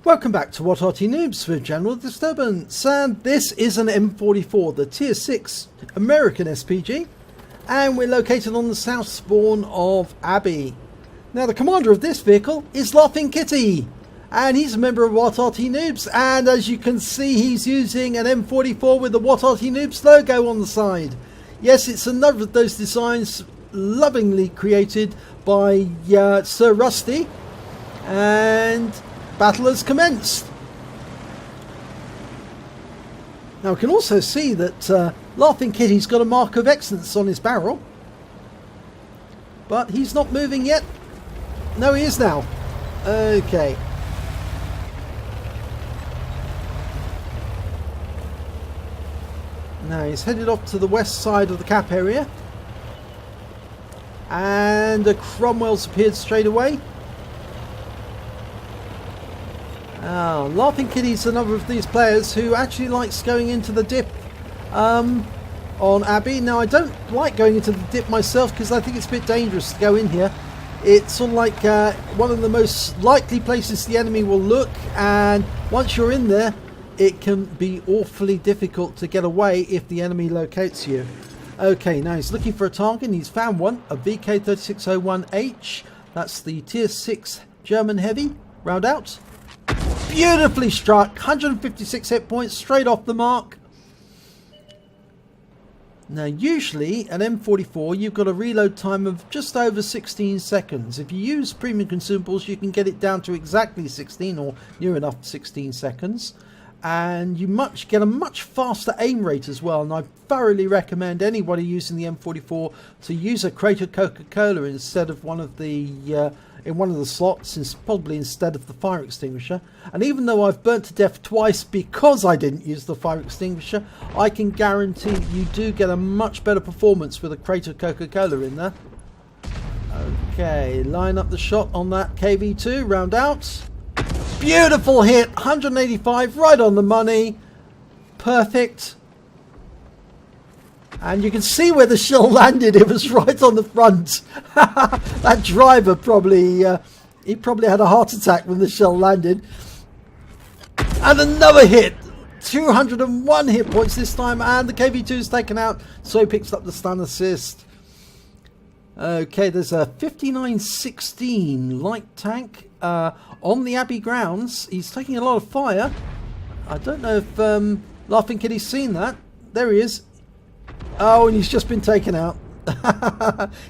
Welcome back to What Arty Noobs with General Disturbance, and this is an M44, the Tier 6 American SPG, and we're located on the south spawn of Abbey. Now the commander of this vehicle is laughinkitti, and he's a member of What Arty Noobs, and as you can see he's using an M44 with the What Arty Noobs logo on the side. Yes, it's another of those designs lovingly created by Sir Rusty, and battle has commenced. Now we can also see that laughinkitti's got a mark of excellence on his barrel, but he's not moving yet. No, he is now. Okay. Now he's headed off to the west side of the cap area, and the Cromwell's appeared straight away. Laughinkitti's another of these players who actually likes going into the dip on Abbey. Now I don't like going into the dip myself because I think it's a bit dangerous to go in here. It's sort of like one of the most likely places the enemy will look, and once you're in there it can be awfully difficult to get away if the enemy locates you. Okay, now he's looking for a target and he's found one, a VK3601H. That's the Tier 6 German heavy, round out. Beautifully struck, 156 hit points straight off the mark. Now usually an M44 you've got a reload time of just over 16 seconds. If you use premium consumables you can get it down to exactly 16 or near enough 16 seconds. And you get a much faster aim rate as well, and I thoroughly recommend anybody using the M44 to use a crate of Coca-Cola instead of one of the in one of the slots, probably instead of the fire extinguisher. And even though I've burnt to death twice because I didn't use the fire extinguisher, I can guarantee you do get a much better performance with a crate of Coca-Cola in there. Okay, line up the shot on that KV2, round out. Beautiful hit, 185, right on the money, perfect. And you can see where the shell landed, it was right on the front. That driver probably, he probably had a heart attack when the shell landed. And another hit, 201 hit points this time, and the KV2 is taken out, so he picks up the stun assist. Okay, there's a 5916 light tank on the Abbey grounds. He's taking a lot of fire. I don't know if laughinkitti's seen that. There he is. Oh, and he's just been taken out.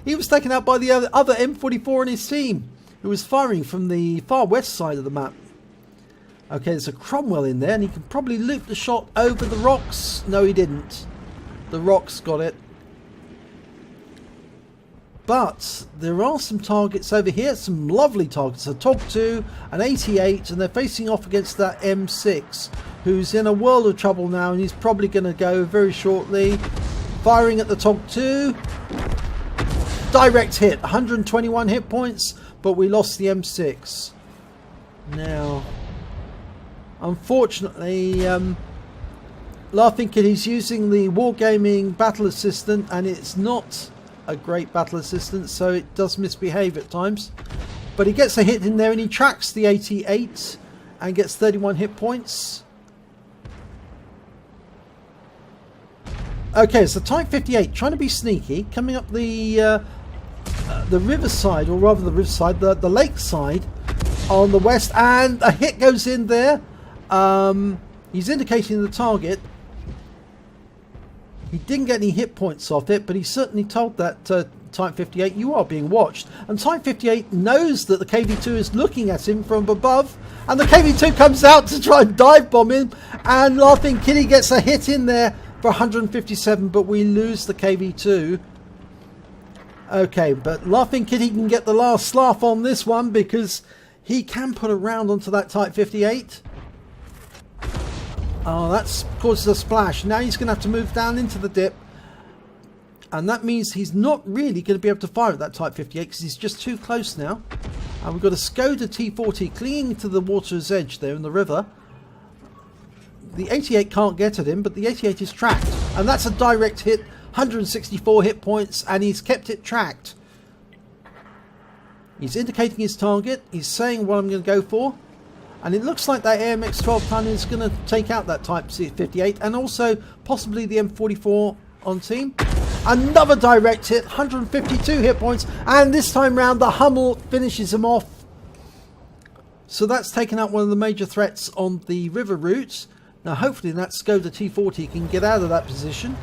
He was taken out by the other M44 in his team, who was firing from the far west side of the map. Okay, there's a Cromwell in there, and he can probably loop the shot over the rocks. No, he didn't. The rocks got it. But there are some targets over here, some lovely targets. A TOG2, an 88, and they're facing off against that M6, who's in a world of trouble now, and he's probably going to go very shortly. Firing at the TOG2. Direct hit, 121 hit points, but we lost the M6. Now, unfortunately, laughinkitti's using the Wargaming Battle Assistant, and it's not a great battle assistant, so it does misbehave at times. But he gets a hit in there and he tracks the 88 and gets 31 hit points. Okay, so Type 58 trying to be sneaky, coming up the riverside, or rather the riverside, the lakeside on the west, and a hit goes in there. He's indicating the target. He didn't get any hit points off it, but he certainly told that Type 58, you are being watched. And Type 58 knows that the KV2 is looking at him from above, and the KV2 comes out to try and dive bomb him, and laughinkitty gets a hit in there for 157, but we lose the KV2. Okay, but laughinkitty can get the last laugh on this one because he can put a round onto that Type 58. Oh, that causes a splash. Now he's going to have to move down into the dip. And that means he's not really going to be able to fire at that Type 58 because he's just too close now. And we've got a Skoda T40 clinging to the water's edge there in the river. The 88 can't get at him, but the 88 is tracked. And that's a direct hit, 164 hit points, and he's kept it tracked. He's indicating his target. He's saying what I'm going to go for. And it looks like that AMX 12-ton is going to take out that Type 58 and also possibly the M44 on team. Another direct hit, 152 hit points, and this time round the Hummel finishes him off. So that's taken out one of the major threats on the river route. Now hopefully that Skoda T40 can get out of that position.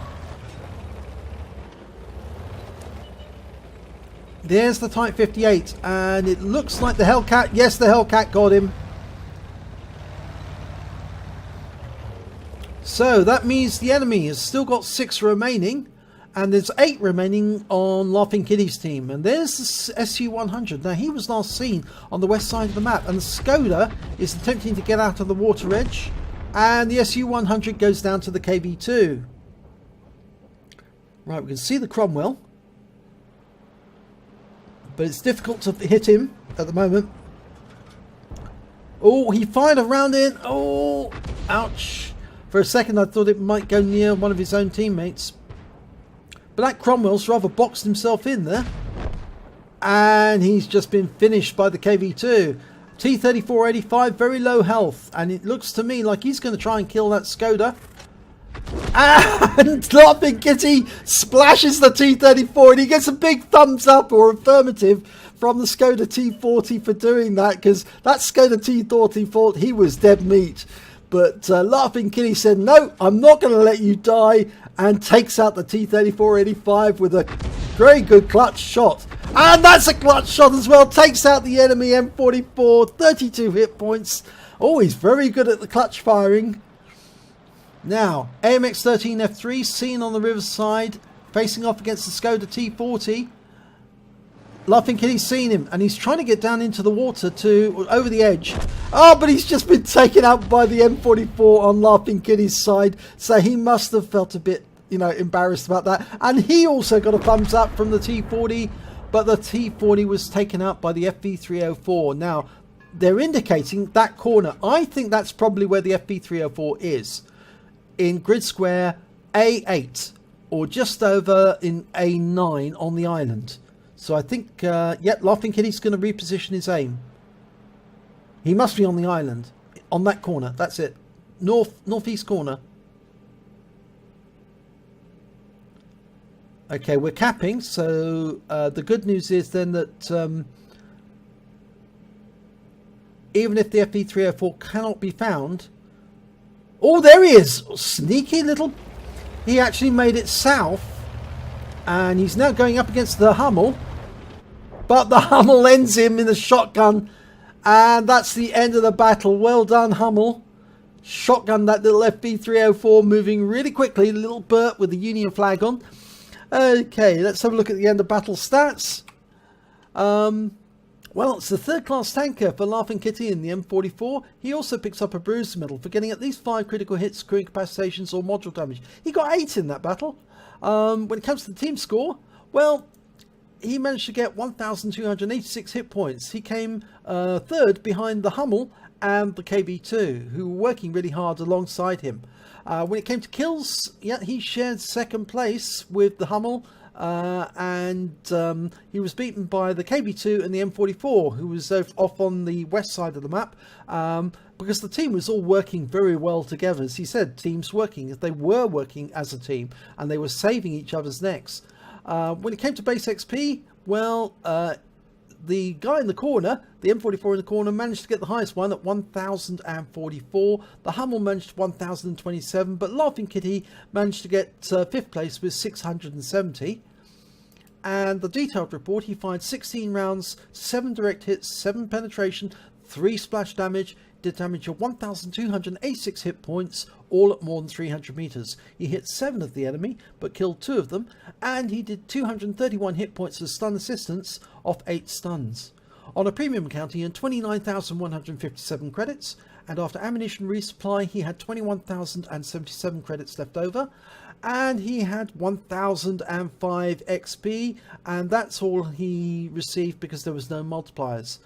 There's the Type 58, and it looks like the Hellcat. Yes, the Hellcat got him. So that means the enemy has still got 6 remaining, and there's 8 remaining on Laughing Kitty's team. And there's the SU-100. Now he was last seen on the west side of the map, and the Skoda is attempting to get out of the water edge, and the SU-100 goes down to the KV-2. Right, we can see the Cromwell, but it's difficult to hit him at the moment. Oh, he fired a round in. Oh, ouch. For a second I thought it might go near one of his own teammates. But that Cromwell's rather boxed himself in there. And he's just been finished by the KV-2. T-3485, very low health. And it looks to me like he's going to try and kill that Skoda. And Laughing Kitty splashes the T-34 and he gets a big thumbs up or affirmative from the Skoda T40 for doing that, because that Skoda T40 thought he was dead meat. But Laughing Kitty said, no, I'm not going to let you die, and takes out the T-3485 with a very good clutch shot. And that's a clutch shot as well. Takes out the enemy M44, 32 hit points. Oh, he's very good at the clutch firing. Now, AMX-13F3 seen on the riverside, facing off against the Skoda T40. Laughing Kitty's seen him, and he's trying to get down into the water to over the edge. Oh, but he's just been taken out by the M44 on Laughing Kitty's side, so he must have felt a bit, you know, embarrassed about that. And he also got a thumbs up from the T40, but the T40 was taken out by the FV304. Now, they're indicating that corner. I think that's probably where the FV304 is, in grid square A8, or just over in A9 on the island. So I think, yep, Laughing Kitty's going to reposition his aim. He must be on the island, on that corner. That's it, northeast corner. Okay, we're capping. So the good news is then that even if the FV304 cannot be found, oh, there he is! Sneaky little. He actually made it south, and he's now going up against the Hummel. But the Hummel ends him in a shotgun, and that's the end of the battle. Well done, Hummel. Shotgun that little FV304, moving really quickly. Little Bert with the Union flag on. Okay, let's have a look at the end of battle stats. Well, it's the third class tanker for Laughing Kitty in the M44. He also picks up a bruise medal for getting at least 5 critical hits, crew incapacitations or module damage. He got 8 in that battle. When it comes to the team score, well, he managed to get 1,286 hit points. He came third behind the Hummel and the KV-2, who were working really hard alongside him. When it came to kills, yeah, he shared second place with the Hummel, and he was beaten by the KV-2 and the M44, who was off on the west side of the map, because the team was all working very well together. As he said, teams working, they were working as a team, and they were saving each other's necks. When it came to base XP, well, the guy in the corner, the M44 in the corner, managed to get the highest one at 1,044. The Hummel managed 1,027, but Laughing Kitty managed to get 5th place with 670. And the detailed report, he fired 16 rounds, 7 direct hits, 7 penetration, 3 splash damage, did damage of 1,286 hit points, all at more than 300 meters. He hit 7 of the enemy, but killed 2 of them, and he did 231 hit points as stun assistance off 8 stuns. On a premium account, he earned 29,157 credits, and after ammunition resupply, he had 21,077 credits left over, and he had 1,005 XP, and that's all he received because there was no multipliers.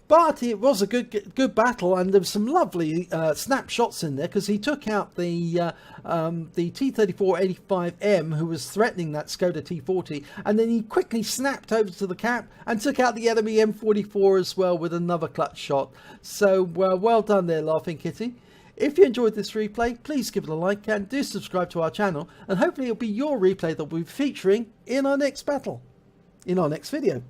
But it was a good battle, and there was some lovely snapshots in there, because he took out the T3485M, who was threatening that Skoda T40, and then he quickly snapped over to the cap and took out the enemy M44 as well with another clutch shot. So well done there, Laughing Kitty. If you enjoyed this replay, please give it a like and do subscribe to our channel, and hopefully it'll be your replay that we'll be featuring in our next battle, in our next video.